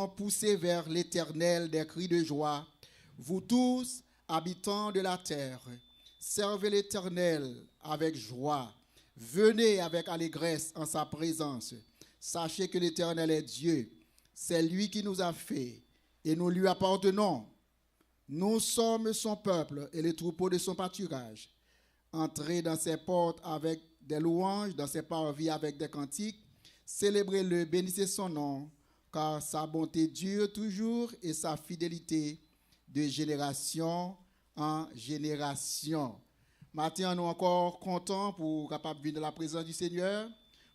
Poussez vers l'Éternel des cris de joie, vous tous, habitants de la terre. Servez l'Éternel avec joie. Venez avec allégresse en sa présence. Sachez que l'Éternel est Dieu. C'est lui qui nous a fait et nous lui appartenons. Nous sommes son peuple et les troupeaux de son pâturage. Entrez dans ses portes avec des louanges, dans ses parvis avec des cantiques. Célébrez-le, bénissez son nom, car sa bonté dure toujours et sa fidélité de génération en génération. Maintenant, nous encore contents pour capable venir dans la présence du Seigneur,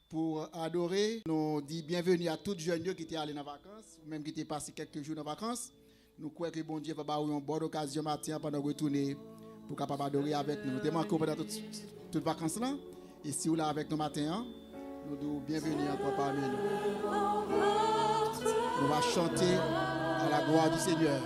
pour adorer. Nous disons bienvenue à toutes jeunes qui étaient allés en vacances, même qui étaient passés quelques jours en vacances. Nous croyons que bon Dieu va avoir une bonne occasion matin pendant retourner pour capable adorer avec nous. Nous te manquons pendant toutes les vacances là. Et si vous êtes là avec nous matin, nous disons bienvenue encore parmi nous. Nous allons chanter à la gloire du Seigneur.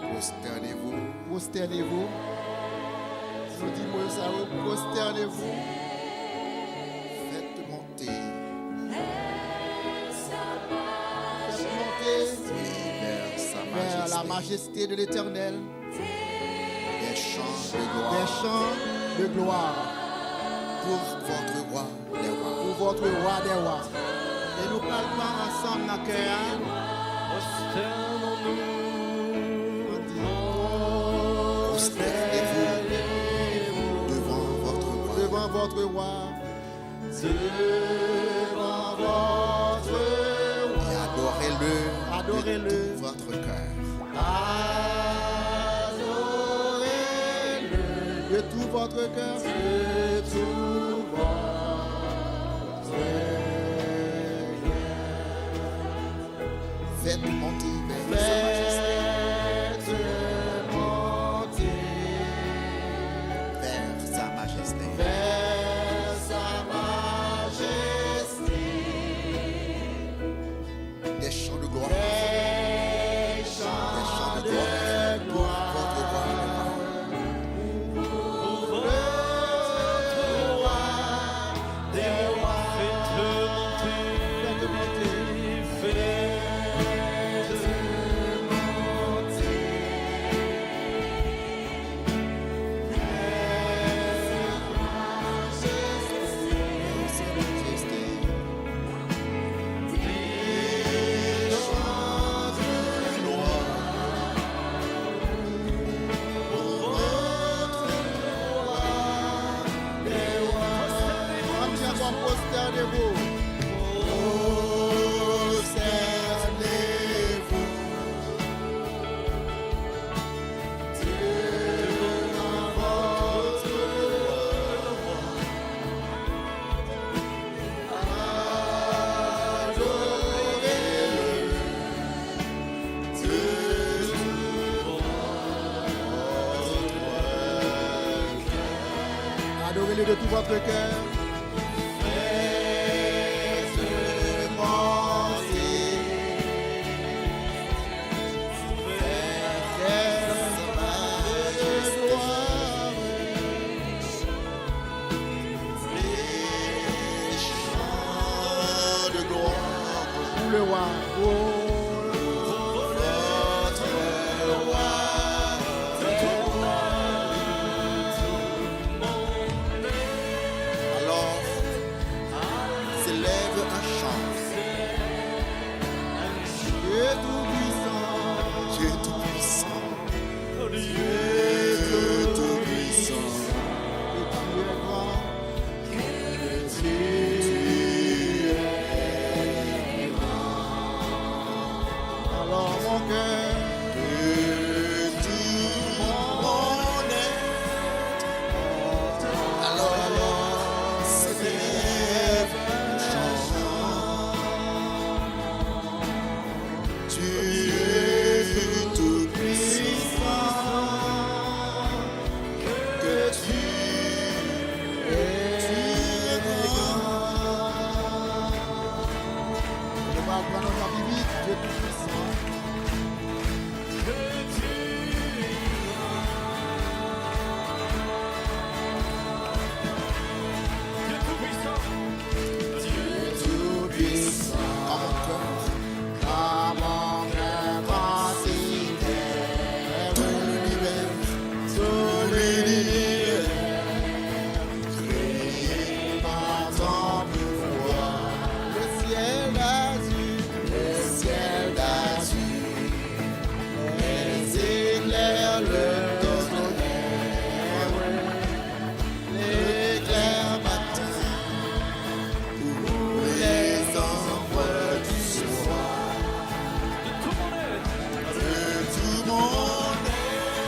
Prosternez-vous. Prosternez-vous. Nous disons ça, prosternez-vous. Faites monter vers sa Vers majesté la majesté de l'Éternel. des chants de gloire Des chants de gloire pour votre roi des rois. pour votre roi des rois. Et nous parlons ensemble dans le cœur. Prosternez-vous devant votre roi. Devant votre roi. Devant votre roi. Et adorez-le Adorez-le. de tout votre cœur. Adorez-le de tout votre cœur. De tout votre cœur. Faites monter vers sa majesté Faites monter vers sa majesté vers sa majesté des chants de gloire des chants de gloire. votre roi des rois. Des rois. Faites monter. Prosternez-vous. Prosternez-vous. Devant votre roi. Adorez-le de tout votre cœur. Adorez-le de tout votre cœur. Le roi, Votre roi. Alors, s'élève un chant. Dieu tout-puissant, Dieu tout-puissant, Dieu Dieu tout-puissant, et tu es grand, alors mon cœur, de tout mon être. Alors, s'élève un chant. Dieu tout-puissant. le tonnerre, l'éclair matin, pour les enfants du soir. De tout mon être,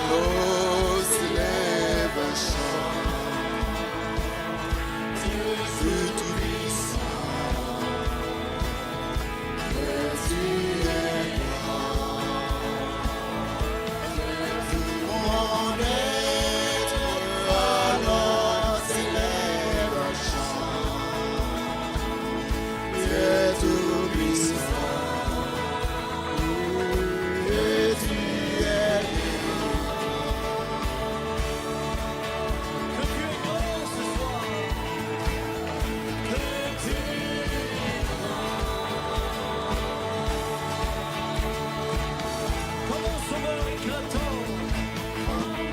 l'eau s'élève un chant. Dieu tout-puissant, que tu es grand. De tout mon être, alors s'élève un chant. Dieu tout-puissant, que tu es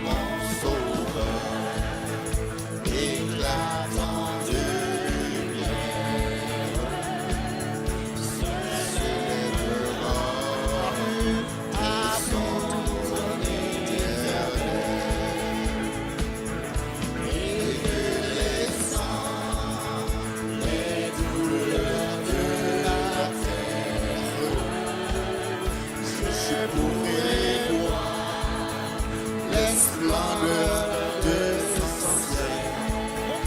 mon sauveur, éclatant de lumière, se lèvera à son tour éternel, et que les sangs, les douleurs de la terre, je pourrai voir les splendeurs de son ciel. Mon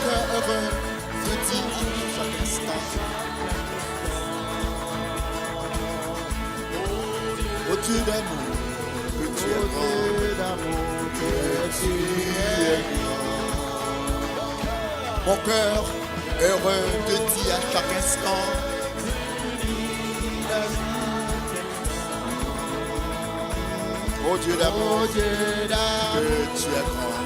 cœur heureux te dit chaque instant, ô Dieu d'amour, que tu es grand, que tu es grand. Mon cœur heureux te dit à chaque instant, ô Dieu d'amour, que tu es grand.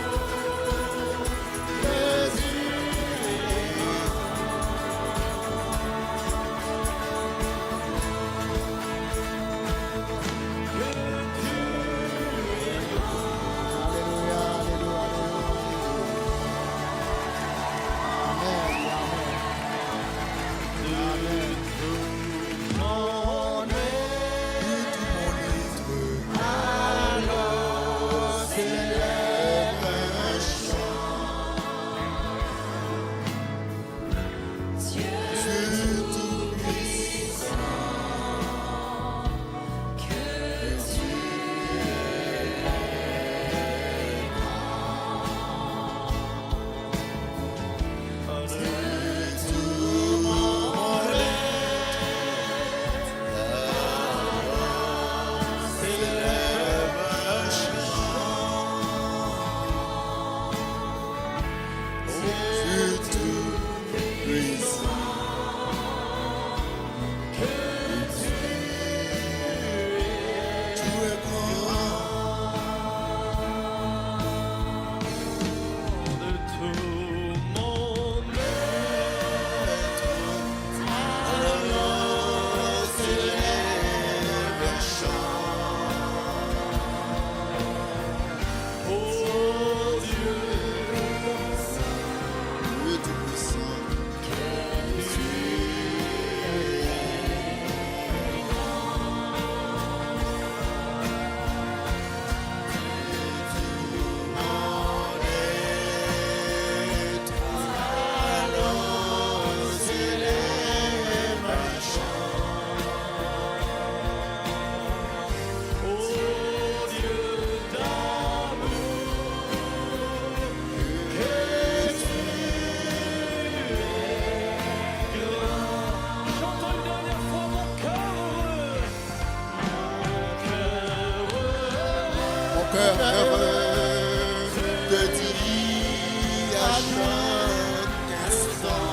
cœur heureux te dit à chaque instant,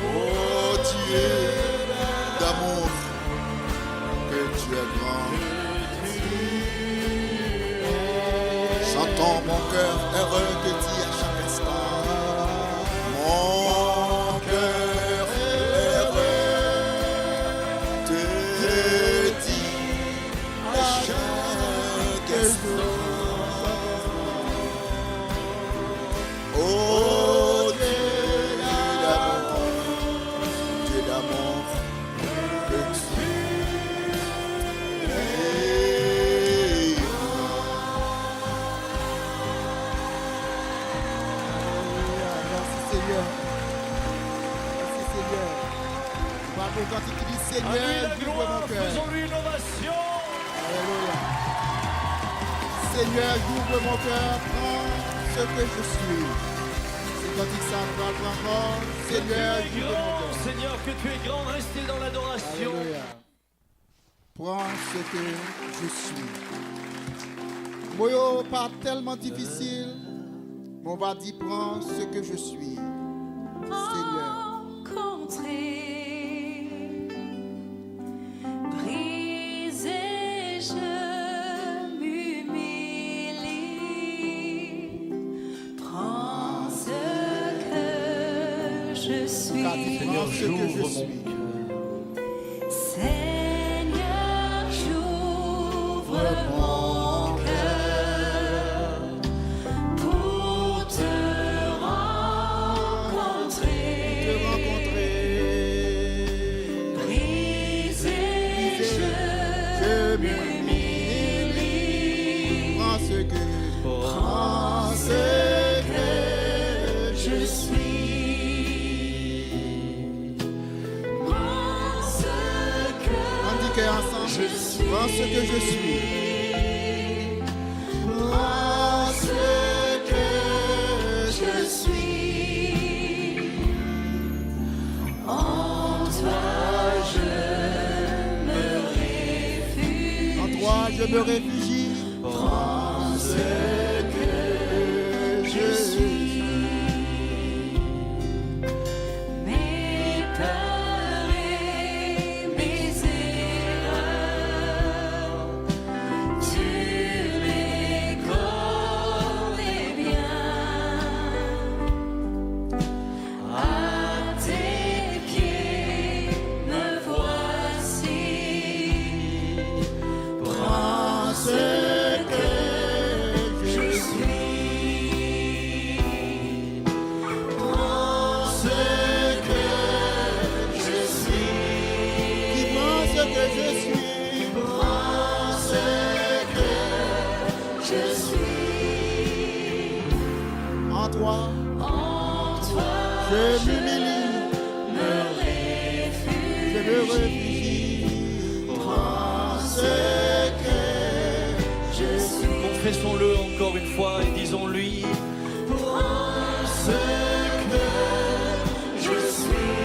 ô Dieu d'amour, que tu es grand. Chantons, mon cœur heureux te dit à chaque instant, mon cœur heureux te dit à chaque instant, ô Dieu d'amour, Seigneur. On va pour cantique qui dit À lui Seigneur, la ouvre gloire, mon cœur. faisons-lui une ovation. Alléluia. Seigneur, j'ouvre mon cœur, prends ce que je suis. C'est quand il s'en va encore. Seigneur, Que tu es j'ouvre mon grand, cœur. Seigneur, que tu es grand, restez dans l'adoration. Alléluia. Prends ce que je suis. Moyo, pas tellement difficile, mais on va dire prends ce que je suis. Seigneur. Rencontrer, briser, je m'humilie, prends ce que je suis. Prends ce que je J'ouvre mon suis. cœur. Seigneur, j'ouvre mon cœur pour te rencontrer. Briser, je m'humilie. Prends ce que Je suis. Prends ce on dit que ensemble, je suis. prends ce que je suis. Prends ce que je suis. En toi je me réfugie. En toi, je me réfugie. Prends ce que je suis. Mes peurs et mes erreurs, tu les connais bien. À tes pieds me voici. Prends ce que je suis. Prends ce que je suis. Qui prend ce que je suis. Prends ce que je suis. En toi, En toi je m'humilie. me réfugie. Je me réfugie. Prends ce que Je suis. Confessons-le encore une fois et disons-lui. Prends ce que je suis.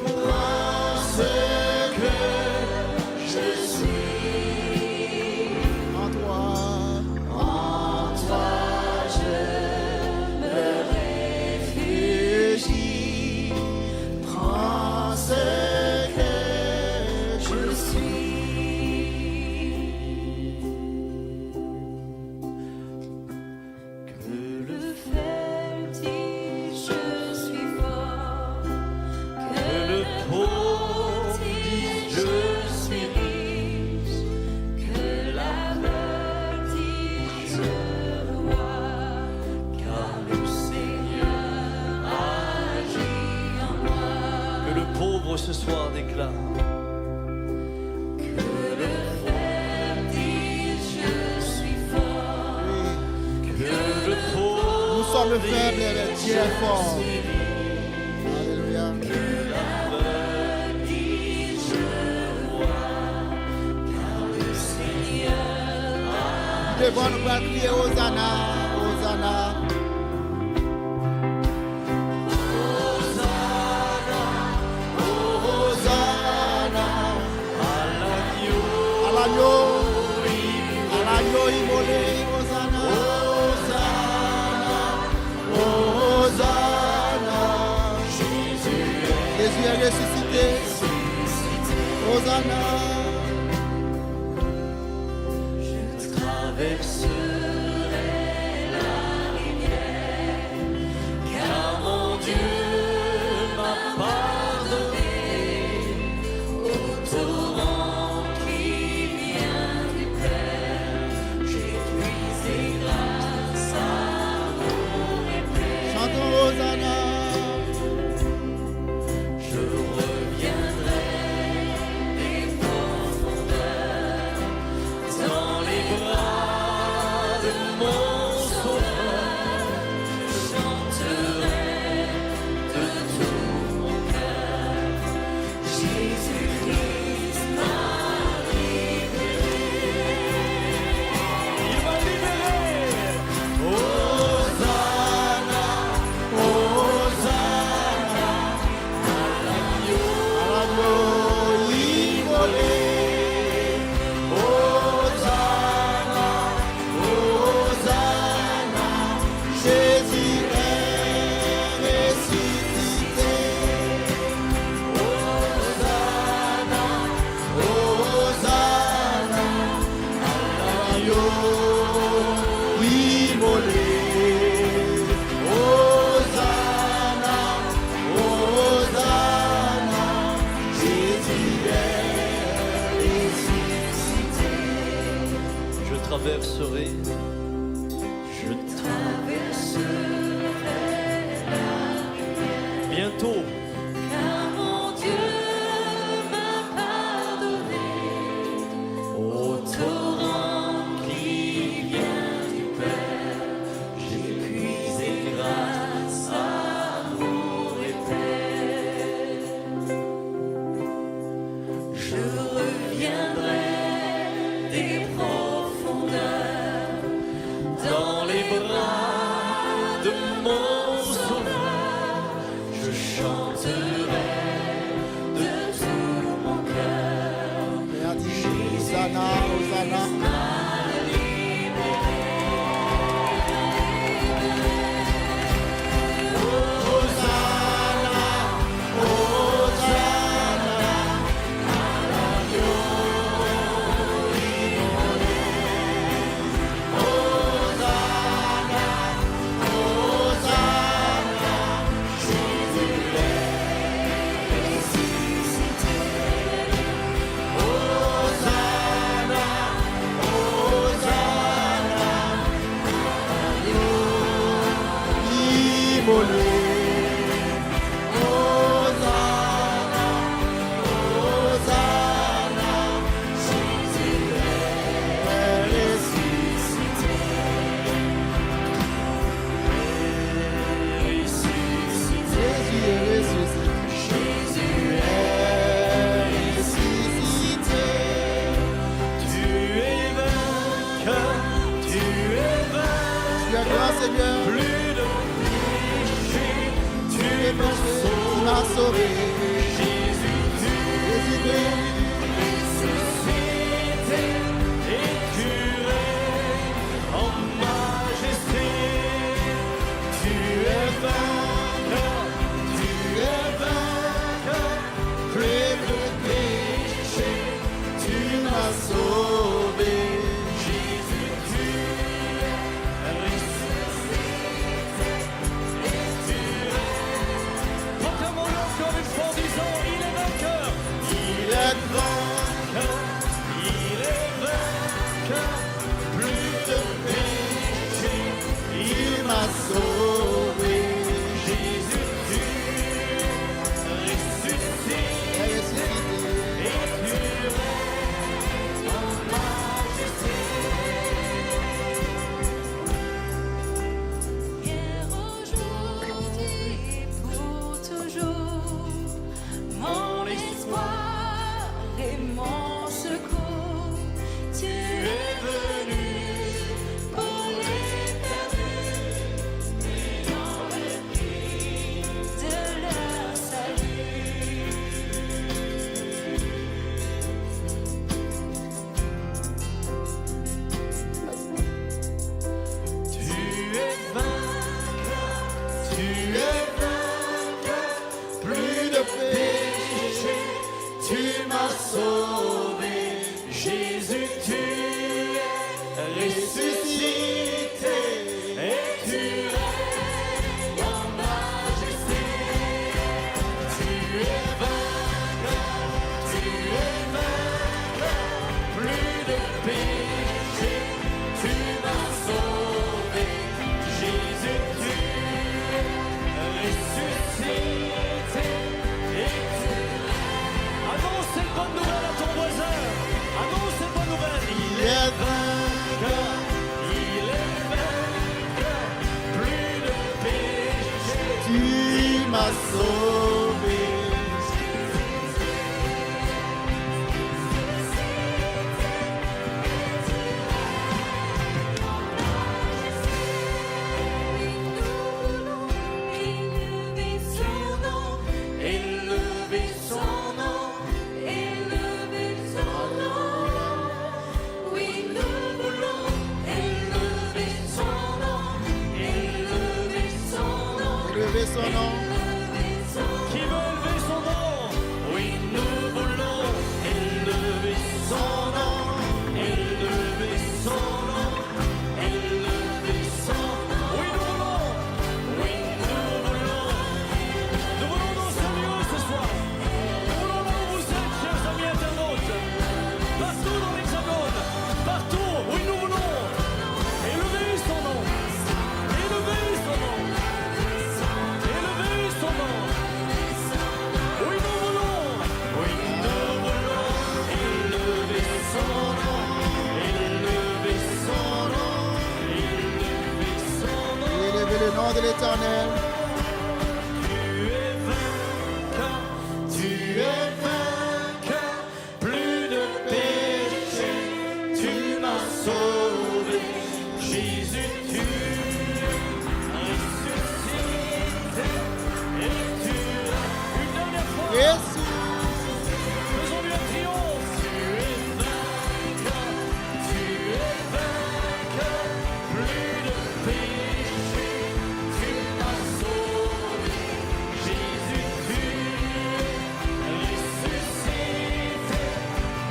Prends ce que je suis. en toi. En toi je me réfugie. Prends ce que je suis. Que le fer dit je suis fort. Que le pauvre dit je suis riche. Que l'aveugle dit je vois. Car le Seigneur agit en moi. Que le pauvre ce soir déclare. Que le fer dit je suis fort. Que le pauvre Nous sommes faibles et Dieu est fort. Alléluia. dit je vois. Car le Seigneur Devant nous, va crier Hosanna, Hosanna. Hosanna. À l'agneau, immolé, Hosanna, Hosanna, Hosanna. Jésus est ressuscité, Hosanna. je traverserai la rivière. Car mon Dieu m'a pardonné. Au torrent qui vient du Père, j'ai puisé grâce, amour et paix. Chantons Hosanna. Je reviendrai défendre tôt. car mon Dieu m'a pardonné. Au torrent qui vient du Père, j'ai puisé grâce, amour et paix. Je reviendrai des profondeurs dans les bras de mon Sauveur. Je chanterai de tout mon cœur. Et a dit, Hosanna, Hosanna. Sauvé, Ressuscité et curé en majesté. Tu es vainqueur, plus de péché, tu m'as sauvé. Jésus, tu es ressuscité et curé. Proclamons-le encore une fois en disant, il est vainqueur. Il est vainqueur, Il est vainqueur, plus de péché, il m'a sauvé. Jésus, tu es ressuscité et tu règnes en majesté. Hier, aujourd'hui et pour toujours, mon espoir et mon secours, tu es venu pour les perdus, ayant le prix de leur salut. Tu es vainqueur, Plus de péché, tu m'as sauvé. Jésus, tu es ressuscité et tu règnes en majesté. Tu es vainqueur, plus de péché, tu m'as sauvé. Jésus, tu es ressuscité et tu règnes. Annonce cette bonne nouvelle à ton voisin. Annonce cette bonne nouvelle. Il est vainqueur, plus de péché. Tu m'as sauvé. Élever son nom, Élever son nom. élever son nom. Oui, nous voulons élever son nom, élever son nom, Élevez son nom. élever son nom. Qui veut élever son nom? Oui, nous voulons élever son nom. Élever son nom. Élever son nom. Oui, nous voulons. Oui, nous voulons. Nous voulons dans ce lieu ce soir. Nous voulons là où vous êtes, chers amis internautes. Partout dans l'Hexagone. Partout. Oui, nous voulons. Élever son nom. Élever son nom. Élever de l'Éternel. Tu es vainqueur, plus de péché, tu m'as sauvé. Jésus, tu ressuscité et tu une dernière fois. Jésus, Faisons-lui un triomphe. Tu es vainqueur, plus de péché, tu m'as sauvé. Jésus, tu es ressuscité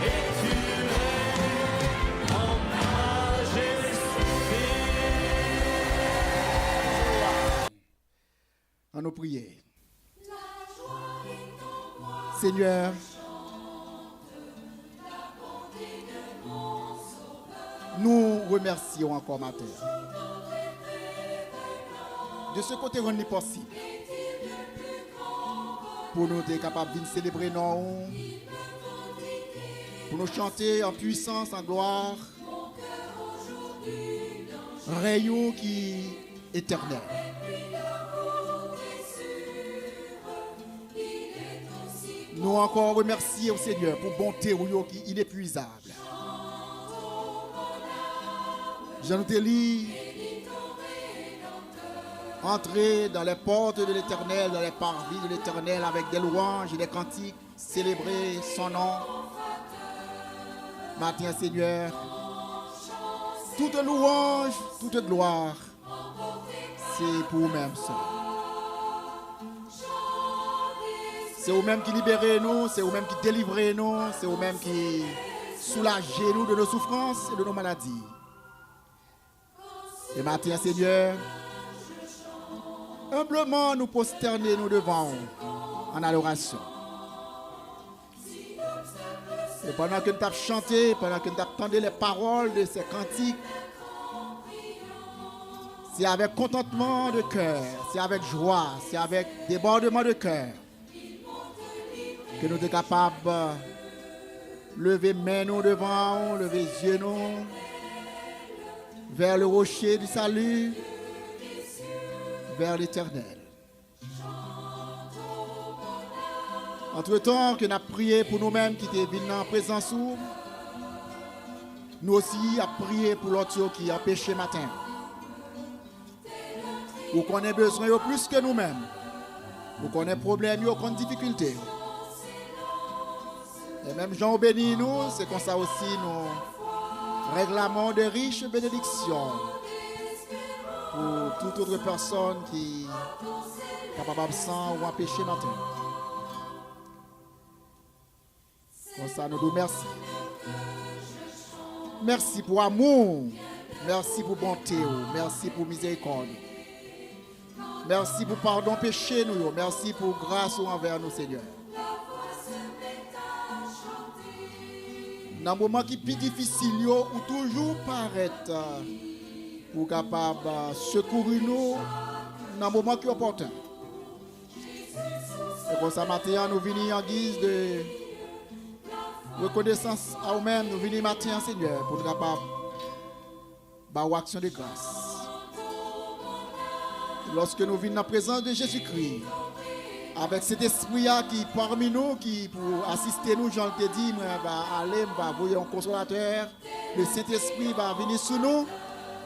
et tu es en majesté. à nous prier. Seigneur, nous remercions encore matin de ce côté rendu possible pour nous être capables de célébrer nous, pour nous chanter en puissance, en gloire, rayon qui est éternel. Nous encore remercier au Seigneur pour bonté qui est inépuisable. Je nous te lis, entrer dans les portes de l'Éternel, dans les parvis de l'Éternel avec des louanges et des cantiques, célébrer son nom. Matin, Seigneur, toute louange, toute gloire, c'est pour vous-même seul. C'est vous-même qui libérez nous, c'est vous-même qui délivrez nous, c'est vous-même qui soulagez nous de nos souffrances et de nos maladies. Et matin, Seigneur, humblement nous prosterner nous devant vous en adoration. Et pendant que nous avons chanté, pendant que nous avons entendu les paroles de ces cantiques, c'est avec contentement de cœur, c'est avec joie, c'est avec débordement de cœur que nous sommes capables de lever main nous devant, lever yeux nous vers le rocher du salut, vers l'Éternel. Entre-temps que nous avons prié pour nous-mêmes qui étaient venus en présence, nous aussi avons prié pour l'autre qui a péché matin. Ou qu'on ait besoin de plus que nous-mêmes. Ou qu'on ait problème, ou qu'on ait difficulté. Et même Jean béni nous, c'est comme ça aussi nous réclamons de riches bénédictions pour toute autre personne qui est capable absent ou empêché matin. Comme ça, nous disons merci. Merci pour amour. Merci pour bonté. Merci pour miséricorde. Merci pour pardon péché nous. Merci pour grâce envers nous, Seigneur. Dans un moment qui est plus difficile, ou toujours paraître pour capable secourir nous dans un moment qui est opportun. Et pour ça, matin, nous venons en guise de reconnaissance à nous-mêmes. Nous venons matin, Seigneur, pour être capable de action de grâce. Lorsque nous venons en présence de Jésus-Christ, avec cet esprit qui est parmi nous, qui pour assister nous, Jean te dit, va aller, va envoyer un consolateur. Le Saint-Esprit va venir sur nous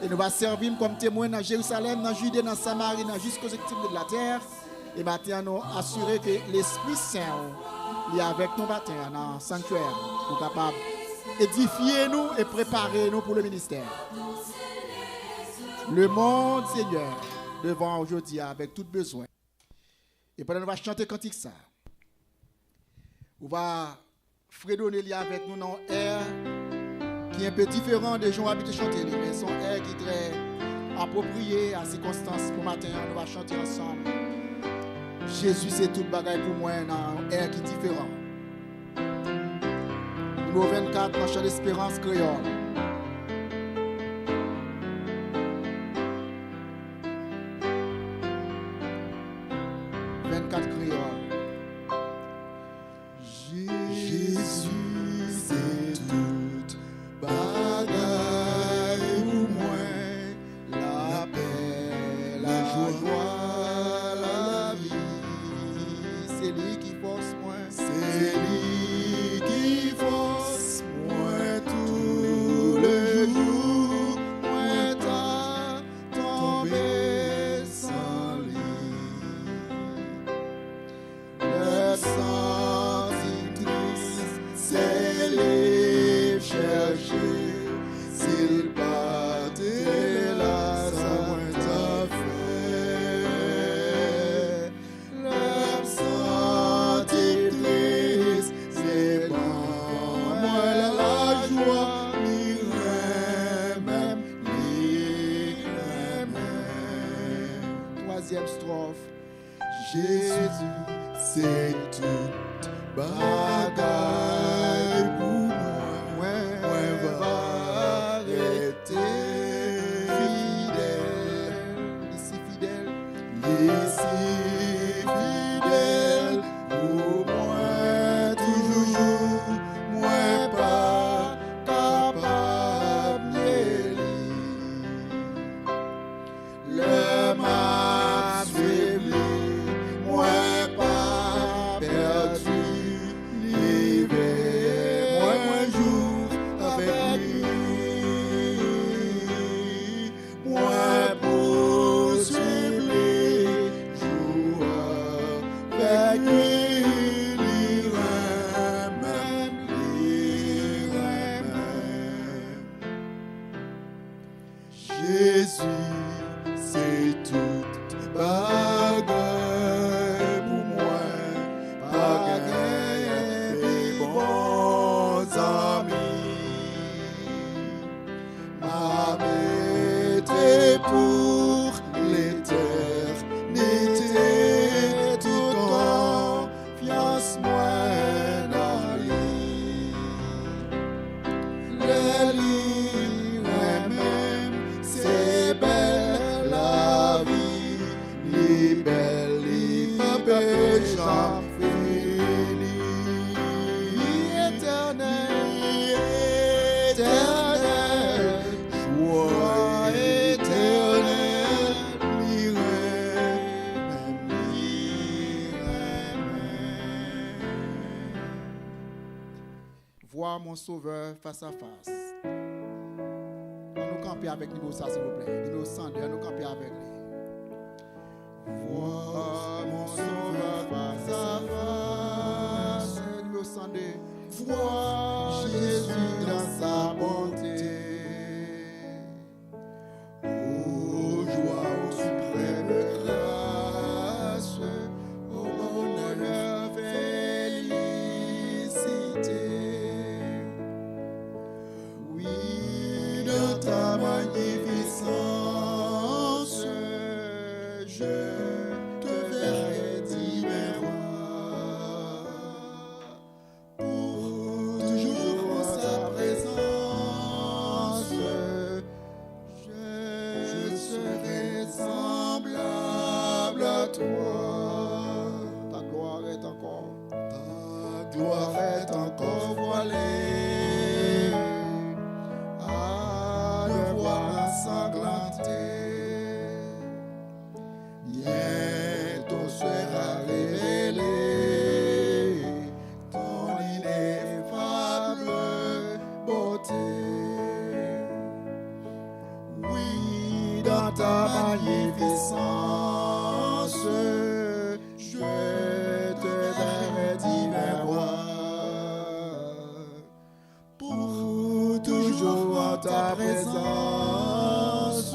et nous va servir comme témoins dans Jérusalem, dans Judée, dans Samarie, jusqu'aux extrémités de la terre. Et maintenant, nous assurer que l'Esprit Saint est avec nous matin dans le sanctuaire pour capable édifier nous et préparer nous pour le ministère. Le monde, Seigneur, devant aujourd'hui avec tout besoin. Et pendant nous va chanter cantique ça. On va fredonner avec nous dans un air qui est un peu différent des gens habitués à chanter, mais son air qui est très approprié à circonstances pour matin. On va chanter ensemble. Jésus c'est tout bagaille pour moi dans un air qui est différent. Numéro 24 dans chant d'espérance créole. Jésus, c'est toute bagaille pour moi, la paix, la joie. Jésus, c'est tout bagaille pour moi. Moi va rester fidèle, ici fidèle, ici fidèle pour moi toujours. Moi pas capable de le m'a suivi, moi pas perdu, livré, moi jour avec lui, moi poursuivre les jours avec lui, Jésus, c'est toute bagaille pour moi, bagaille des bons amis. Ma maîtrise pour l'éternité, toute confiance moi dans lui. Les livres même, c'est belle la vie, les belles, j'en finis. Éternel, joie éternelle, voir mon sauveur face à face. On nous camper avec numéro ça, s'il vous plaît. Numéro 102, on nous camper avec lui. Vois mon sauveur face à face, Numéro 102. vois Jésus dans sa bonté. Ô joie, ô suprême grâce, ô bonheur, félicité. Oui, dans ta magnificence, je te verrai divin roi. Pour toujours en sa présence, je serai semblable à toi. Ta gloire est encore. Ta gloire est encore voilée à devoir ensanglanter. Bientôt sera révélé ton ineffable beauté. Oui, dans ta magnificence, je te verrai divin roi. Pour toujours en ta présence,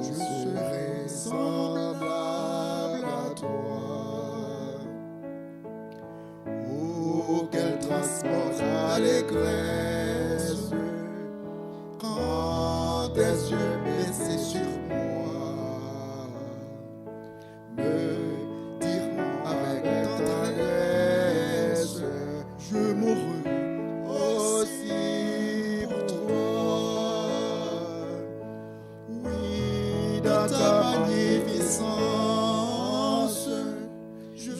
je serai semblable à toi. Oh, quel transport d'allégresse quand tes yeux baissés sur moi me diront avec tendresse, je mourrai aussi pour toi. Oui, dans ta magnificence, je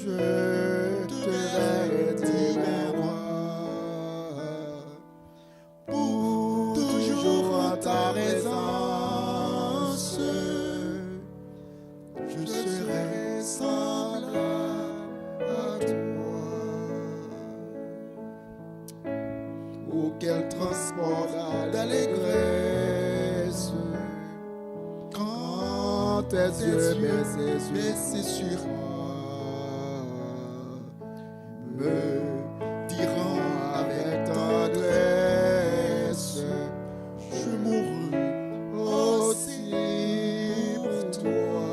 te verrai divin roi. Pour toujours en ta présence, je serai semblable à toi. Oh, quel transport d'allégresse quand tes yeux baissés sur moi me diront avec tendresse, je mourrai aussi pour toi.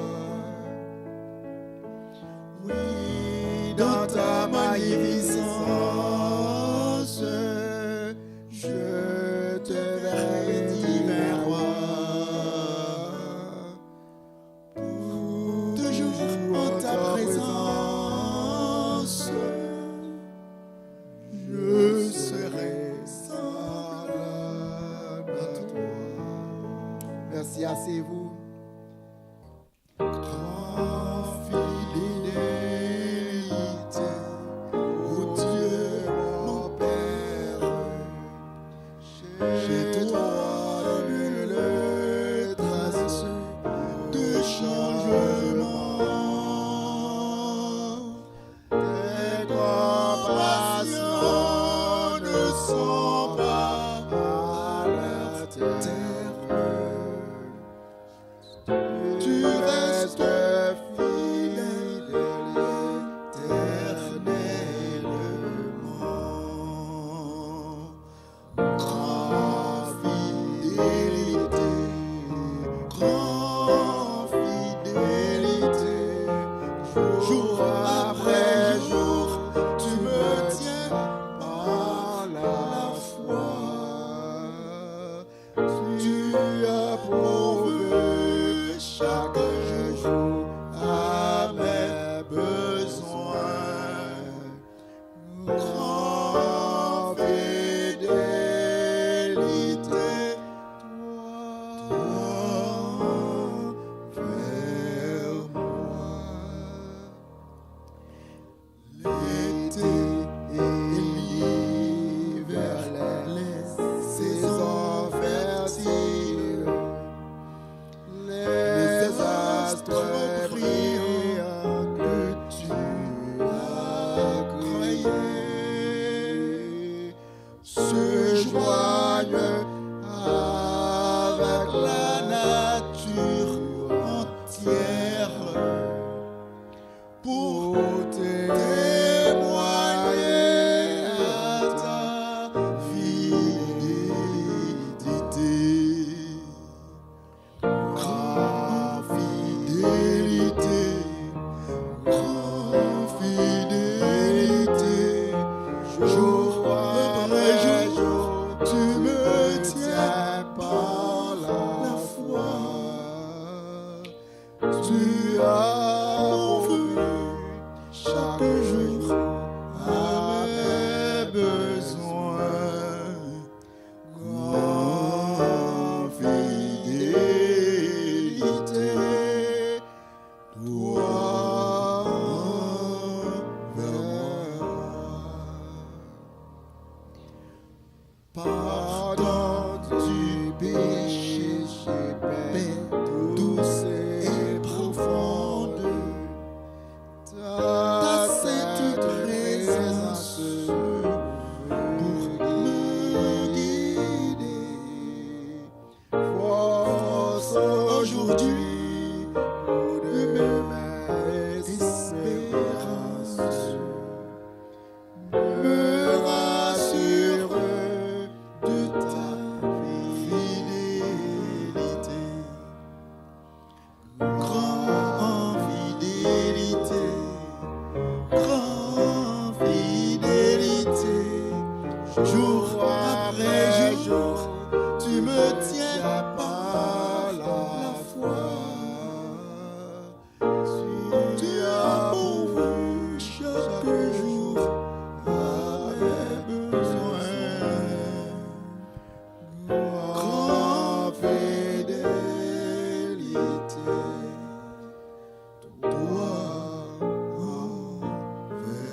Oui, dans ta magnificence, je te verrai divin roi. Pour toujours rien que tu as créé se joigne avec la nature entière pour témoigner à ta fidélité. Grande fidélité, jour après jour, tu me tiens par la foi. Tu as pourvu chaque jour à mes besoins. Grande fidélité, toi envers moi. Pardon du péché, paix douce et profonde. Ta sainte présence pour me guider. Force aujourd'hui de mes espérances. Me rassure de ta fidélité. Grande fidélité, grande fidélité, jour après jour, tu me tiens par la foi. Tu as pourvu chaque jour à mes besoins. Grande fidélité, toi envers.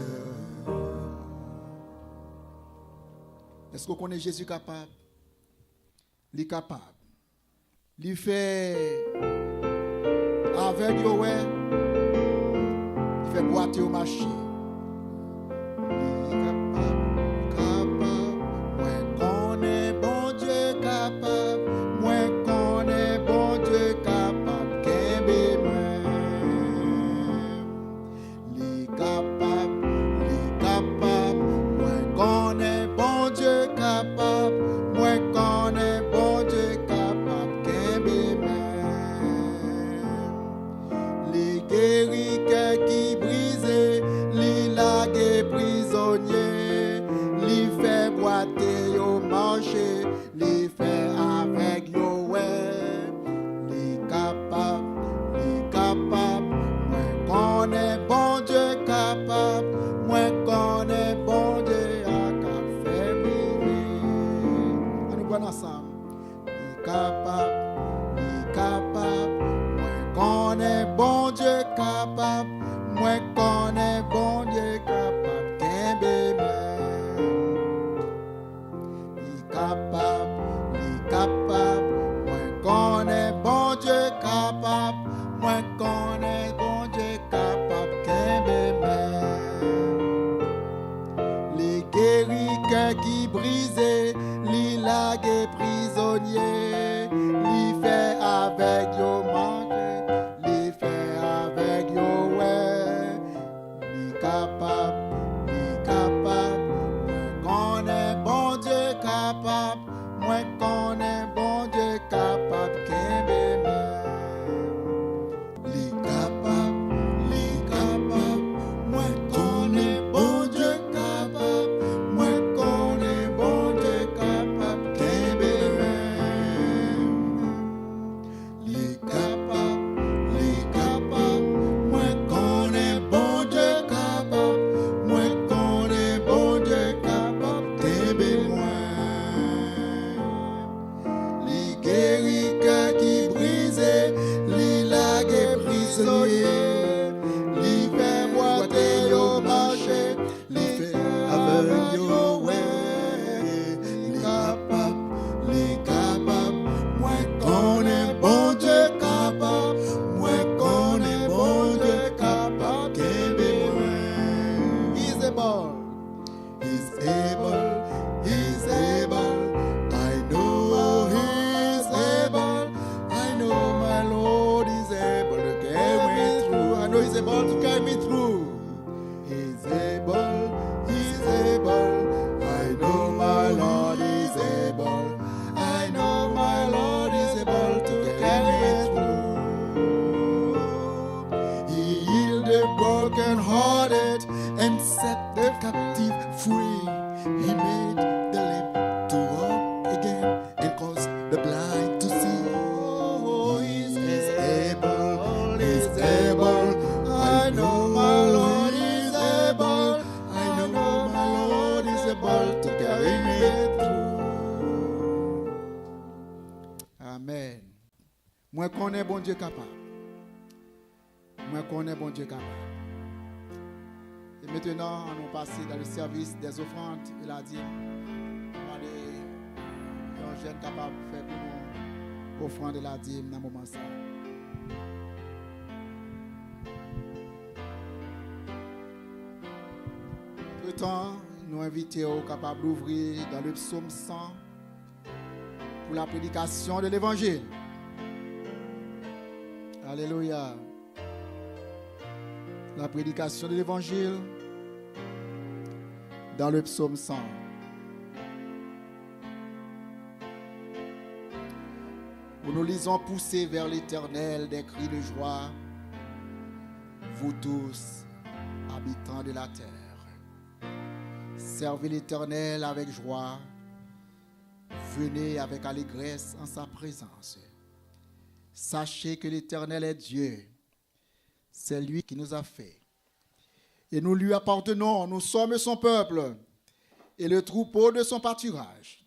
Est-ce qu'on connaît Jésus capable? Il est capable. Il fait avec Yoé, il fait boiter au marché. Il est capable. Moi connais bon Dieu capable. Moi connais bon Dieu capable. Kembe moi. Il est capable. Moi connais bon Dieu capable. Moi connais bon Dieu capable. Kembe moi. Les guéris qui brisent, les lagues prisonniers, les fait boiter au marché, les fait avec Yoé, les capables, moi connais bon Dieu capable, moi connais bon Dieu à faire vivre. On nous voit ensemble, les capables, moi connais bon Dieu capable, moi connais bon Dieu capable, Kembe même. Il capable, moi connais bon Dieu capable, moi connais bon Dieu capable, Kembe même. Les guéris qui brisent, les lagues prisonniers, les fait avec yo manque, les fait avec yo ouais, les capable, moi connais bon Dieu capable, moi connais bon Dieu capable, Kembe même. Les capables, moi connais bon Dieu capable, moi connais bon Dieu capable, Kembe même. Les capables, moi connais bon Dieu capable, moi connais bon Dieu capable, Kembe moi. Les guéris qui brisent, les lagues prisonniers, les fait boiter au marché, les fait avec yo ouais, les capables, moi connais bon Dieu capable, moi connais bon able to carry me through. He's able, he's able. I know my Lord is able. I know my Lord is able to carry me through. He healed the broken-hearted and set the captive free. He made the lame to walk again and caused the blind to see. Oh, he's able, he's able. I know my Lord is able. I know my Lord is able to carry me through. Amen. Moi connais bon Dieu capable. Moi connais bon Dieu capable. Et maintenant, nous passons dans le service des offrandes et la dîme. Demandez un jeune capable de faire pour nous offrande et la dîme dans le moment ça. Entre-temps, nous invitons capables d'ouvrir dans le psaume 100 pour la prédication de l'évangile. Alléluia. La prédication de l'évangile dans le psaume 100. Où nous lisons pousser vers l'Éternel des cris de joie, vous tous, habitants de la terre. Servez l'Éternel avec joie, venez avec allégresse en sa présence. Sachez que l'Éternel est Dieu. C'est lui qui nous a fait. Et nous lui appartenons, nous sommes son peuple et le troupeau de son pâturage.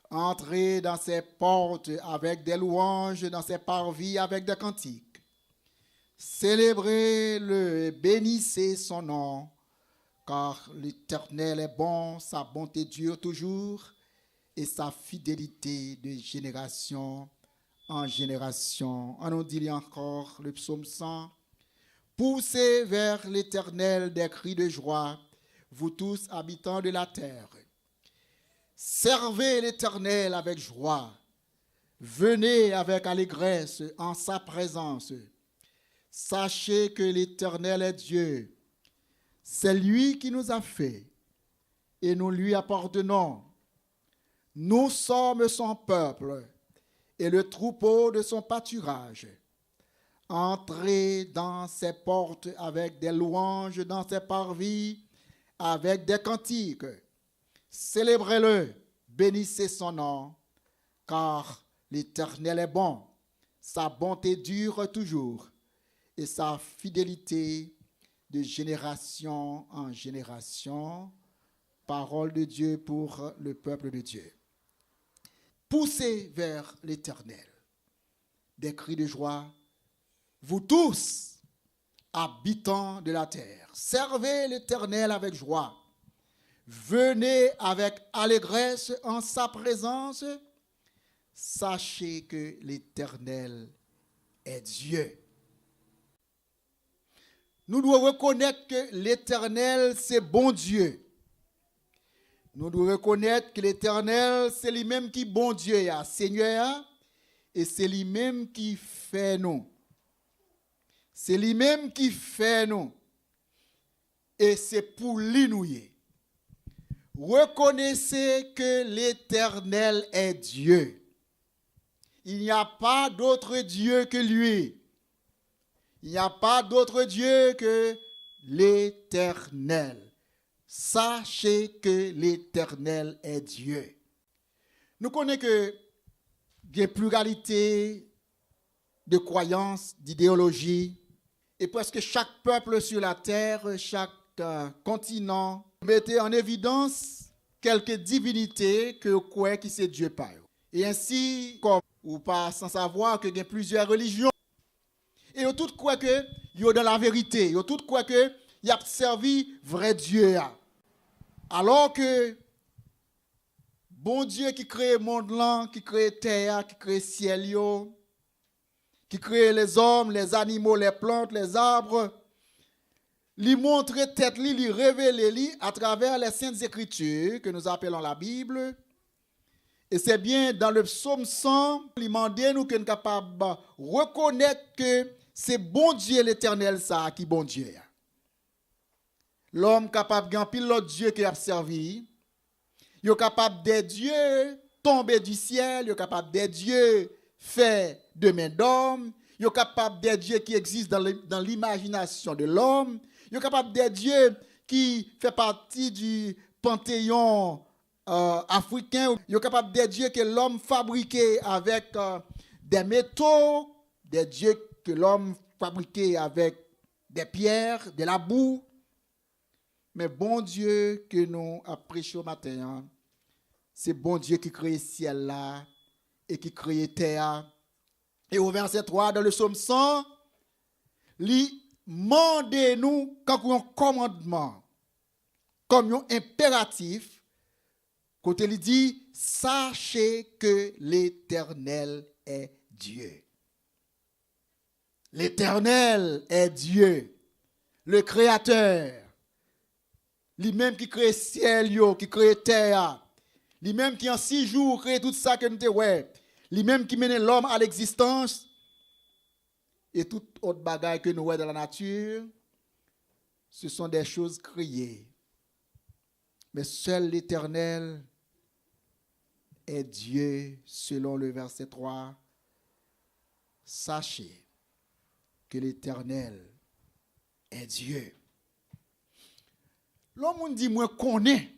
Entrez dans ses portes avec des louanges, dans ses parvis avec des cantiques. Célébrez-le et bénissez son nom, car l'Éternel est bon, sa bonté dure toujours et sa fidélité de génération en génération. On nous dit encore le psaume 100. Poussez vers l'Éternel des cris de joie, vous tous habitants de la terre. Servez l'Éternel avec joie. Venez avec allégresse en sa présence. Sachez que l'Éternel est Dieu. C'est lui qui nous a fait et nous lui appartenons. Nous sommes son peuple et le troupeau de son pâturage. Entrez dans ses portes avec des louanges, dans ses parvis avec des cantiques. Célébrez-le, bénissez son nom, car l'Éternel est bon. Sa bonté dure toujours et sa fidélité de génération en génération. Parole de Dieu pour le peuple de Dieu. Poussez vers l'Éternel des cris de joie, vous tous, habitants de la terre. Servez l'Éternel avec joie. Venez avec allégresse en sa présence. Sachez que l'Éternel est Dieu. Nous devons reconnaître que l'Éternel, c'est bon Dieu. Nous devons reconnaître que l'Éternel, c'est lui-même qui bon Dieu, Seigneur, et c'est lui-même qui fait nous. C'est lui-même qui fait nous. Et c'est pour lui nous. Reconnaissez que l'Éternel est Dieu. Il n'y a pas d'autre Dieu que lui. Il n'y a pas d'autre Dieu que l'Éternel. Sachez que l'Éternel est Dieu. Nous connaissons que il y a une pluralité de croyances, d'idéologies, et presque chaque peuple sur la terre, chaque continent, mettait en évidence quelques divinités que vous croyez que c'est Dieu par eux. Et ainsi, comme ou pas sans savoir qu'il y a plusieurs religions, et vous tous croient que vous êtes dans la vérité, vous tous croient que vous avez servi vrai Dieu. Alors que bon Dieu qui crée le monde là, qui crée la terre, qui crée le ciel, qui crée les hommes, les animaux, les plantes, les arbres, lui montre tête, lui révèle à travers les saintes écritures que nous appelons la Bible. Et c'est bien dans le psaume 100, il demande nous qu'on est capable de reconnaître que c'est bon Dieu l'Éternel ça qui bon Dieu. L'homme capable de pile l'autre Dieu qui a servi, il est capable de Dieu tomber du ciel, il est capable de Dieu faire de main d'homme, il est capable de Dieu qui existe dans l'imagination de l'homme, il est capable de Dieu qui fait partie du panthéon africain, il est capable de Dieu que l'homme fabriqué avec des métaux, des dieux que l'homme fabriqué avec des pierres, de la boue. Mais bon Dieu que nous apprécions au matin, c'est bon Dieu qui crée le ciel là et qui crée terre. Et au verset 3 dans le psaume 100, il demande nous comme un commandement, comme un impératif, quand il dit sachez que l'Éternel est Dieu. L'Éternel est Dieu, le Créateur. Lui-même qui crée ciel, qui crée terre. Lui-même qui en 6 jours crée tout ça que nous te ouais. Lui-même qui mène l'homme à l'existence. Et toute autre bagaille que nous voyons dans la nature, ce sont des choses créées. Mais seul l'Éternel est Dieu, selon le verset 3. Sachez que l'Éternel est Dieu. L'homme dit moi connais.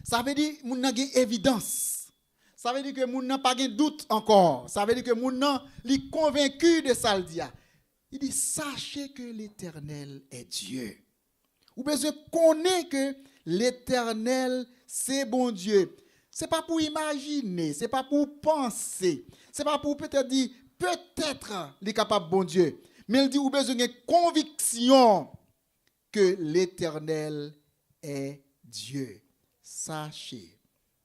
Ça veut dire moun n'a gen évidence. Ça veut dire que moun n'a pas gen doute encore. Ça veut dire que moun n'a li convaincu de ça le dia. Il dit sachez que l'Éternel est Dieu. Ou besoin connaître que l'Éternel c'est bon Dieu. C'est pas pour imaginer, c'est pas pour penser, c'est pas pour peut-être dire peut-être il est capable bon Dieu. Mais il dit ou besoin de conviction que l'Éternel est Dieu. Sachez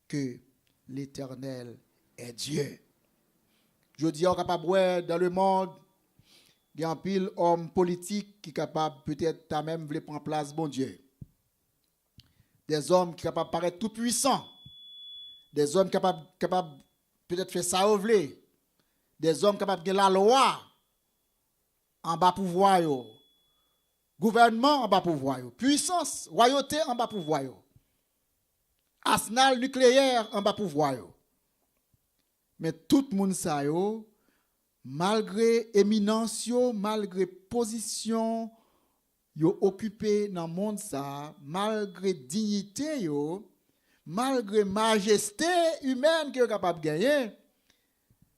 que l'Éternel est Dieu. Je dis, on est capable dans le monde, il y a un pile homme politique qui est capable peut-être même de prendre place, bon Dieu. Des hommes qui sont capables de paraître tout puissants. Des hommes capables peut-être faire ça au vlé. Des hommes capables de la loi en bas pouvoir. Gouvernement en bas pouvoir, puissance, royauté en bas pouvoir, arsenal nucléaire en bas pouvoir. Mais tout le monde ça malgré éminence, malgré position yo occupé dans le monde ça, malgré dignité malgré majesté humaine que yo capable gagner,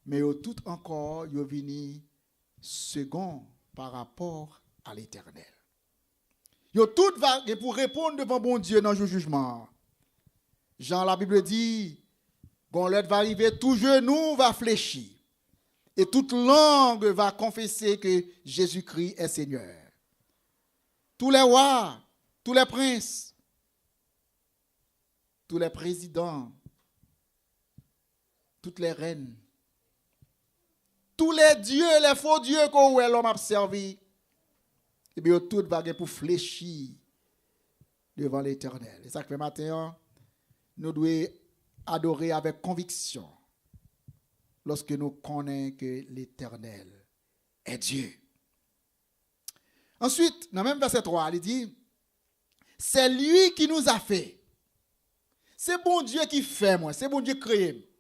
mais yo tout encore yo vini second par rapport à l'Éternel. Yo tout va pour répondre devant bon Dieu dans le jugement. Jean la Bible dit, quand l'heure va arriver, tout genou va fléchir et toute langue va confesser que Jésus-Christ est Seigneur. Tous les rois, tous les princes, tous les présidents, toutes les reines, tous les dieux, les faux dieux qu'on l'homme a servi, et bien tout va pour fléchir devant l'Éternel. Et ça que le matin, nous devons adorer avec conviction lorsque nous connaissons que l'Éternel est Dieu. Ensuite, dans le même verset 3, il dit, c'est lui qui nous a fait. C'est bon Dieu qui fait, moi. C'est bon Dieu qui crée.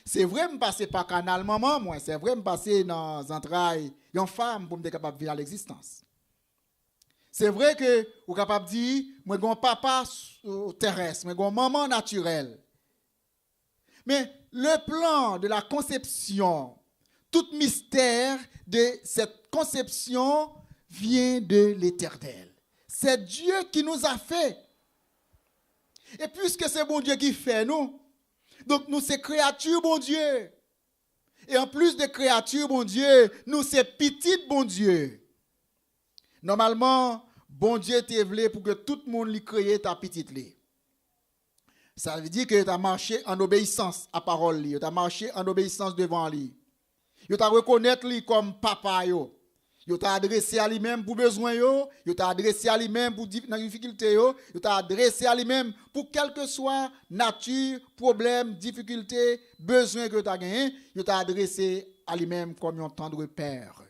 C'est vrai que je passe par canal maman, moi. C'est vrai que je passe dans les entrailles d'une femme pour me être capable de vivre à l'existence. C'est vrai que vous êtes capable de dire, moi j'ai un papa terrestre, moi j'ai une maman naturelle. Mais le plan de la conception, tout mystère de cette conception vient de l'Éternel. C'est Dieu qui nous a fait. Et puisque c'est bon Dieu qui fait nous, donc nous c'est créatures bon Dieu. Et en plus de créatures bon Dieu, nous c'est petites bon Dieu. Normalement, bon Dieu t'a voulu pour que tout le monde lui crée ta petite li. Ça veut dire que tu as marché en obéissance à parole li, tu as marché en obéissance devant lui. Tu as reconnaître lui comme papa yo. Tu t'a adressé à lui-même pour besoin yo, tu t'as adressé à lui-même pour difficulté yo, tu t'as adressé à lui-même pour quelle que soit nature, problème, difficulté, besoin que tu as gagné, tu t'as adressé à lui-même comme un tendre père.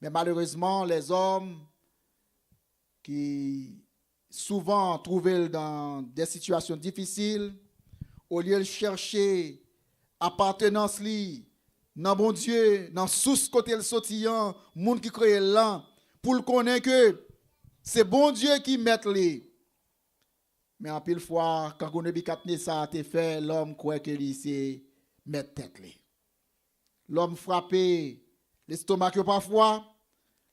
Mais malheureusement, les hommes qui souvent trouvent dans des situations difficiles, au lieu de chercher appartenance li, dans bon Dieu, dans source côté le sautillant, monde qui crée là, pour le connaître que c'est bon Dieu qui met les. Mais en pile fois, quand on a ça a été fait, l'homme croit que lui c'est mettre tête li. L'homme frappé l'estomac parfois,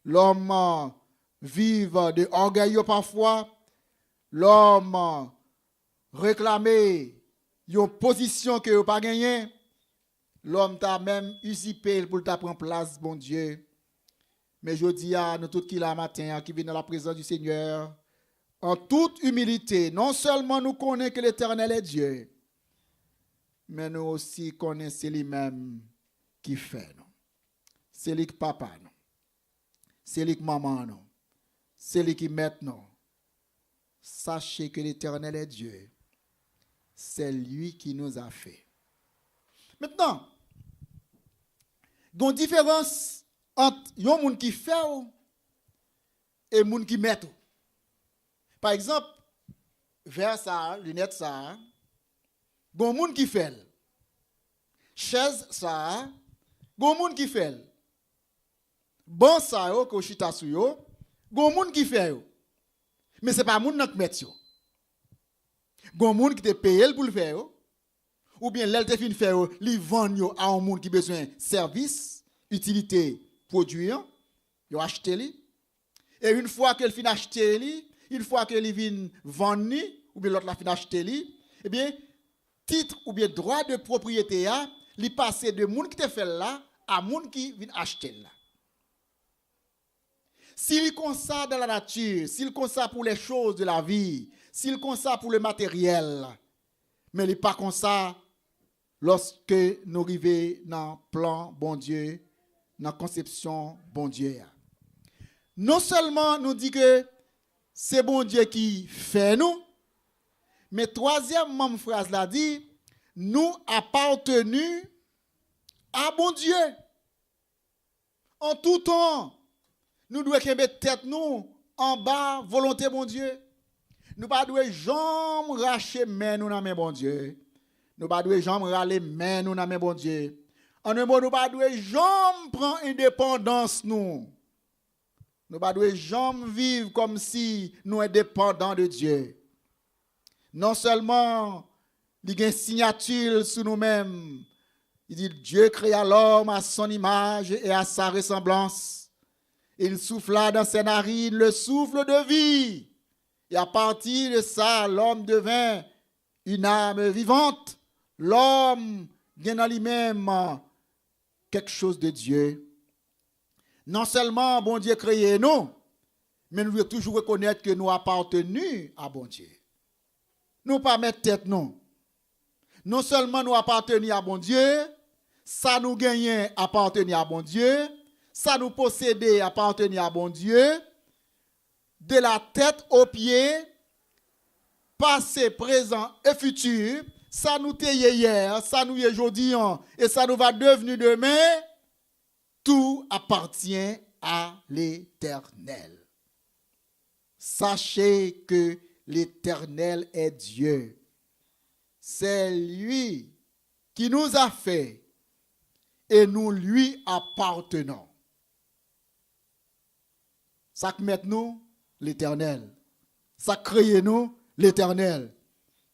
l'homme vive de orgueil parfois, l'homme réclamé une position que pas gagné, l'homme t'a même usurpé pour t'a prendre place, bon Dieu. Mais je dis à nous tous qui là matin, qui viennent dans la présence du Seigneur, en toute humilité, non seulement nous connaissons que l'Éternel est Dieu, mais nous aussi connaissons lui-même qui fait nous. C'est lui qui papa nous. C'est lui qui maman nous. C'est lui qui met nous. Sachez que l'Éternel est Dieu. C'est lui qui nous a fait. Maintenant, il y a une différence entre un monde qui fait et un monde qui met. Par exemple, vers ça, lunette ça, il y a un monde qui fait. Chaise ça, il y a un monde qui fait. Bon ça, que chita sou yo, il y a un monde qui fait. Mais ce n'est pas un monde qui met. Il y a un monde qui te paye pour le faire. Ou bien l'elle te fin faire, li vend à un monde qui a besoin de service, utilité, produit, yo acheter li. Et une fois qu'elle fin acheter li, une fois qu'elle vient vendre li, ou bien l'autre la fin acheter li, eh bien titre ou bien droit de propriété a, li passe de monde qui te fait là à monde qui vient acheter là. S'il consacre dans la nature, s'il consacre pour les choses de la vie, s'il consacre pour le matériel, mais il n'est pas comme ça lorsque nous arrivons dans le plan bon Dieu, dans la conception bon Dieu. Non seulement nous dit que c'est bon Dieu qui fait nous, mais troisième phrase là dit, nous appartenons à bon Dieu. En tout temps, nous devons mettre tête nous en bas, volonté bon Dieu. Nous ne devons jamais racher main nous dans main bon Dieu. Nous ne devons jamais râler main nous dans main bon Dieu. En un mot, nous ne devons jamais prendre indépendance nous. Nous ne devons jamais vivre comme si nous sommes dépendants de Dieu. Non seulement il y a une signature sur nous-mêmes. Il dit Dieu créa l'homme à son image et à sa ressemblance. Il souffla dans ses narines le souffle de vie. Et à partir de ça, l'homme devint une âme vivante. L'homme vient en lui-même quelque chose de Dieu. Non seulement bon Dieu créé nous, mais nous devons toujours reconnaître que nous appartenons à bon Dieu. Nous ne pas mettre tête non. Non seulement nous appartenons à bon Dieu, ça nous gagne appartenir à bon Dieu, ça nous posséder appartenir à bon Dieu, de la tête aux pieds, passé, présent et futur, ça nous était hier, ça nous est aujourd'hui et ça nous va devenir demain, tout appartient à l'Éternel. Sachez que l'Éternel est Dieu. C'est lui qui nous a fait et nous lui appartenons. Ça met nous l'Éternel. Ça crée nous l'Éternel.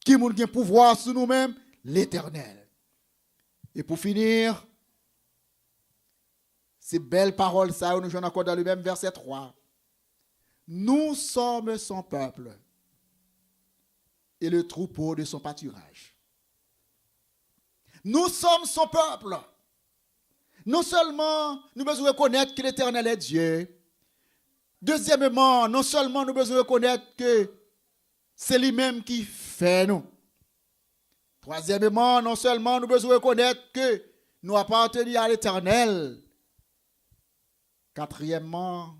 Qui nous a pouvoir sur nous-mêmes? L'Éternel. Et pour finir, ces belles paroles, ça, nous jouons encore dans le même verset 3. Nous sommes son peuple et le troupeau de son pâturage. Nous sommes son peuple. Non seulement nous devons reconnaître que l'Éternel est Dieu. Deuxièmement, non seulement nous devons reconnaître que c'est lui-même qui fait nous. Troisièmement, non seulement nous devons reconnaître que nous appartenons à l'Éternel. Quatrièmement,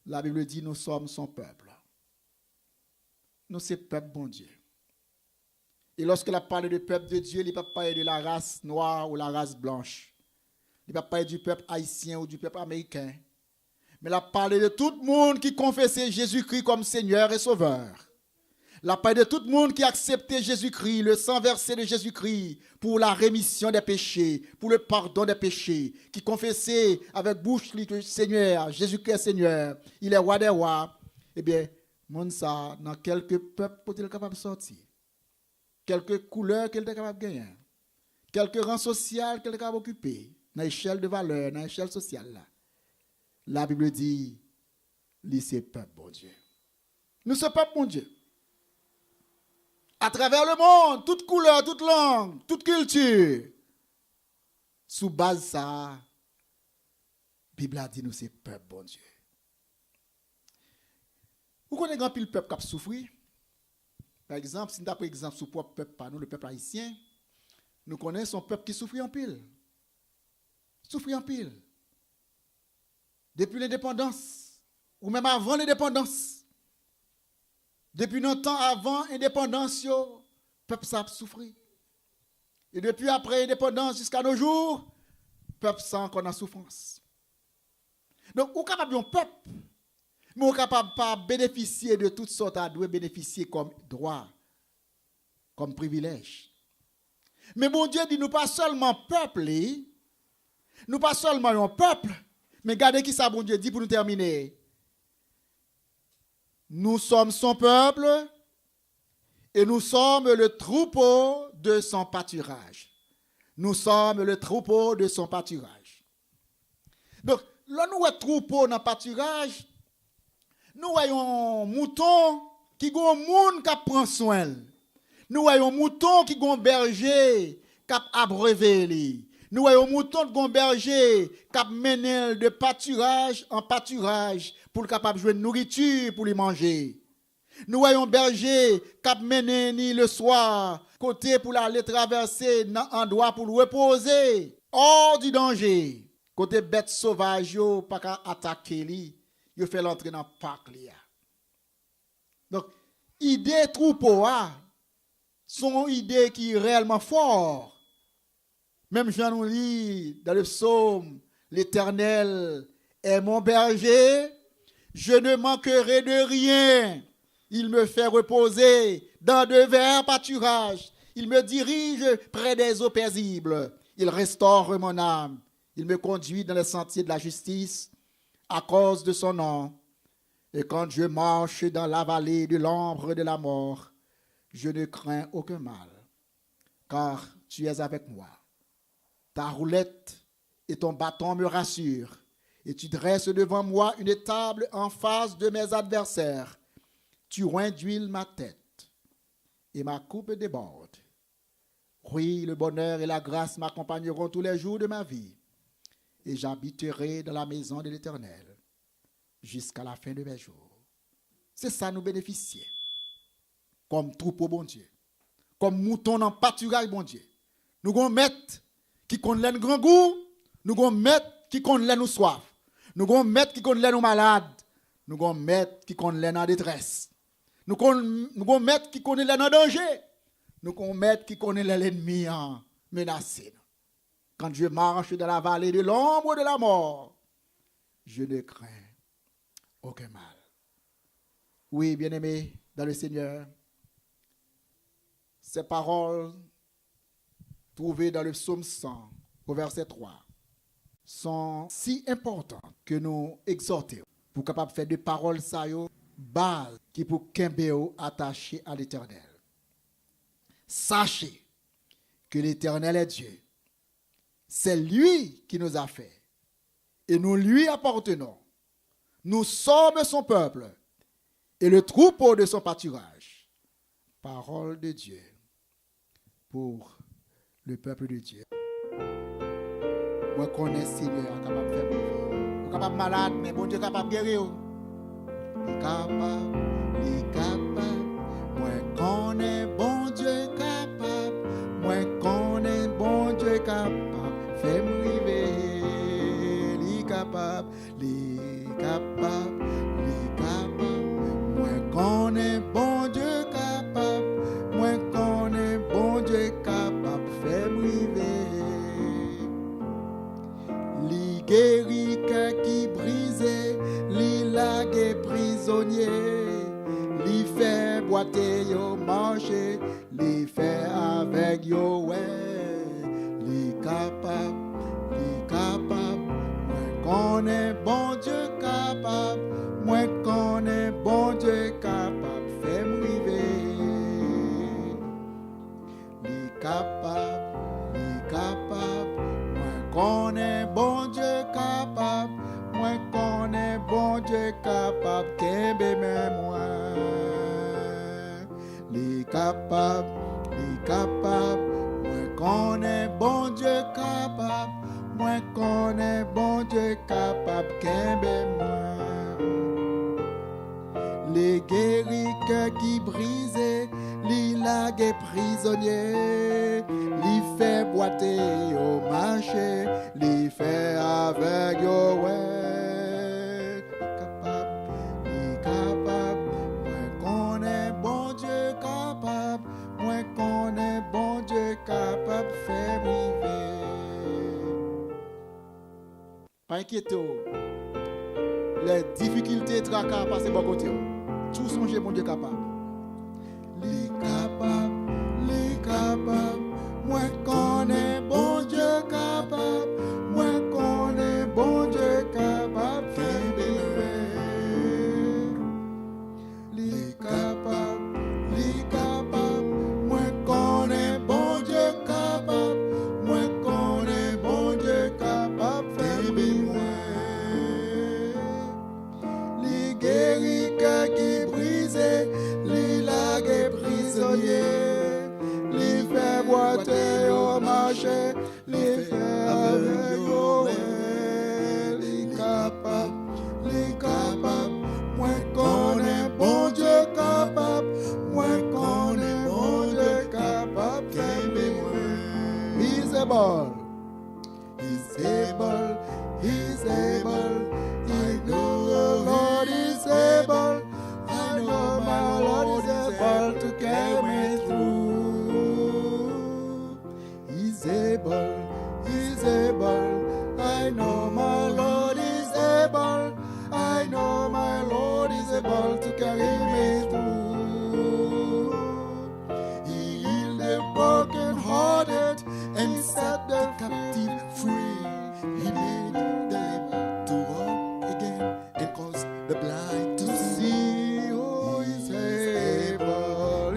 la Bible dit nous sommes son peuple. Nous sommes peuple bon Dieu. Et lorsqu'elle a parlé de peuple de Dieu, il ne peut pas parler de la race noire ou la race blanche. Il ne va pas parler du peuple haïtien ou du peuple américain. Mais il a parlé de tout le monde qui confessait Jésus-Christ comme Seigneur et Sauveur. Il a parlé de tout le monde qui acceptait Jésus-Christ, le sang versé de Jésus-Christ pour la rémission des péchés, pour le pardon des péchés, qui confessait avec bouche que Seigneur, Jésus-Christ est Seigneur, il est roi des rois. Eh bien, monde ça, dans quelques peuples, pour être capable de sortir. Quelques couleurs qu'elle est capable de gagner. Quelques rangs sociaux qu'elle est capable d'occuper. Dans l'échelle de valeur, dans l'échelle sociale. Là. La Bible dit, c'est peuple, bon Dieu. Nous sommes peuple, mon Dieu. À travers le monde, toute couleur, toute langue, toute culture. Sous base ça, la Bible a dit nous c'est peuple, bon Dieu. Vous connaissez grand pile peuple qui a souffert? Par exemple, si nous avons exemple sur le propre peuple, par nous, le peuple haïtien, nous connaissons un peuple qui souffre en pile. Souffre en pile. Depuis l'indépendance, ou même avant l'indépendance. Depuis longtemps avant l'indépendance, le peuple a souffert. Et depuis après l'indépendance jusqu'à nos jours, le peuple sent qu'on a souffrance. Donc, on est capable d'un peuple, mais on est capable de pas bénéficier de toutes sortes à doit bénéficier comme droit, comme privilège. Mais mon Dieu dit, nous pas seulement peuple, nous pas seulement un peuple, mais regardez qui ça, bon Dieu dit pour nous terminer. Nous sommes son peuple et nous sommes le troupeau de son pâturage. Nous sommes le troupeau de son pâturage. Donc, là, nous avons troupeau dans le pâturage, nous voyons un mouton qui a un monde qui prend soin. Nous voyons un mouton qui a un berger qui a abreuvé. Nous voyons un mouton qui a un berger qui a mené de pâturage en pâturage pour le capable de jouer de nourriture pour les manger. Nous voyons un berger qui a mené le soir côté pour aller traverser un endroit pour le reposer hors du danger. Côté bête sauvage, yo pas qu'à attaquer li, yo fait l'entrer dans le parc li. Donc, idée troupeau sont idées qui sont réellement fortes. Même Jean nous lit dans le psaume, l'Éternel est mon berger, je ne manquerai de rien. Il me fait reposer dans de verts pâturages. Il me dirige près des eaux paisibles. Il restaure mon âme. Il me conduit dans les sentiers de la justice à cause de son nom. Et quand je marche dans la vallée de l'ombre de la mort, je ne crains aucun mal, car tu es avec moi. Ta roulette et ton bâton me rassurent, et tu dresses devant moi une table en face de mes adversaires. Tu oins d'huile ma tête, et ma coupe déborde. Oui, le bonheur et la grâce m'accompagneront tous les jours de ma vie, et j'habiterai dans la maison de l'Éternel jusqu'à la fin de mes jours. C'est ça nous bénéficier. Comme troupeau, bon Dieu. Comme mouton dans pâturage, bon Dieu. Nous allons mettre qui connaît le grand goût. Nous allons mettre qui connaît nous soif. Nous allons mettre qui connaît nous malades. Nous allons mettre qui connaît en détresse. Nous allons mettre qui connaît en danger. Nous allons mettre qui connaît l'ennemi menacé. Quand je marche dans la vallée de l'ombre de la mort, je ne crains aucun mal. Oui, bien-aimés dans le Seigneur, ces paroles trouvées dans le psaume 100, au verset 3, sont si importantes que nous exhortons pour capable faire de paroles ça yo base qui pour kembeo attaché à l'Éternel. Sachez que l'Éternel est Dieu. C'est lui qui nous a fait et nous lui appartenons. Nous sommes son peuple et le troupeau de son pâturage. Parole de Dieu pour le peuple de Dieu. Moi connais Seigneur capable de faire pour vous. Vous capable malade mais bon Dieu capable de guérir. Il est capable. Moi connais bon Dieu capable. Moi connais bon Dieu capable. Fais-moi rêver. Il est capable. Il est capable. Il est capable. Moi connais bon Dieu capable. Moi connais bon Dieu capable. Fais-moi rêver. lagué prisonnier, li fait boiter yo marcher, li fait avec yo ouais, li capable, moi connais bon Dieu capable, moi connais bon Dieu capable, fait m'river, li capable, moi connais bon Dieu capable, moi connais bon Dieu capable, kembe même moi, li capable, moi connais bon Dieu capable, moi connais bon Dieu capable, kembe moi. Les guéris cœurs qui brisent, li lagué prisonnier, li fait boiter au marché, li fait avec yo ouais. Li capable, moi connais bon Dieu capable, moi connais bon Dieu capable, fait vivre. Pas inquiétez-vous, les difficultés tracas passer bon côté. Tout songer mon Dieu capable. Li capable, moi connais bon Dieu capable, moi connais bon Dieu capable, fait vivre. Li capable, moi connais bon Dieu capable, moi connais bon Dieu capable, fait vivre. Li guérit cœur qui brisé, li lagué prisonnier, li fait boiter au marché, li fait avec yo ouais. Li capable, moi connais bon Dieu capable, moi connais bon Dieu capable, kembe moi. He's able, I know the Lord is able, I know my Lord is able to carry me through. He's able, I know my Lord is able, I know my Lord is able to carry me through. He healed the broken-hearted and set the captive free. He made the lame to walk again and caused the blind to see. Oh, he's able,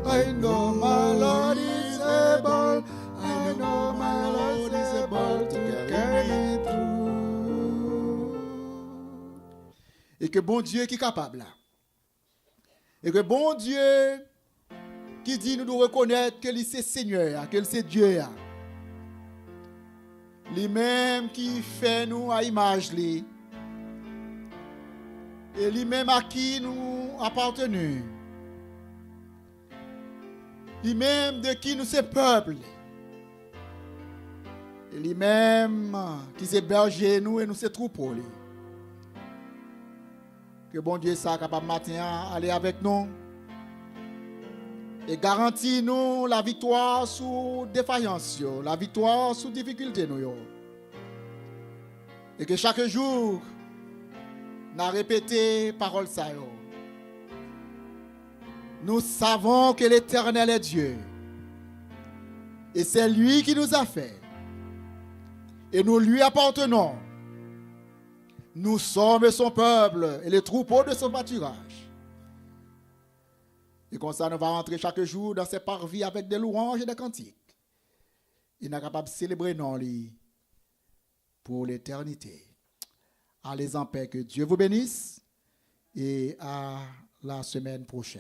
I know my Lord is able, I know my Lord is able to carry me through. Et que bon Dieu qui est capable là. Et que bon Dieu qui dit nous devons reconnaître que lui c'est Seigneur, que c'est Dieu. Lui-même qui fait nous à image lui. Et lui-même à qui nous appartenons. Lui-même de qui nous c'est peuple. Et lui-même qui c'est berger nous et nous c'est troupeau. Que bon Dieu soit capable matin aller avec nous et garantir nous la victoire sous défaillance, la victoire sous difficulté nous. Et que chaque jour n'a répété parole ça. Nous savons que l'Éternel est Dieu. Et c'est lui qui nous a fait. Et nous lui appartenons. Nous sommes son peuple et les troupeaux de son pâturage. Et comme ça, nous allons rentrer chaque jour dans ces parvis avec des louanges et des cantiques. Et nous sommes capables de célébrer non lui pour l'éternité. Allez en paix, que Dieu vous bénisse et à la semaine prochaine.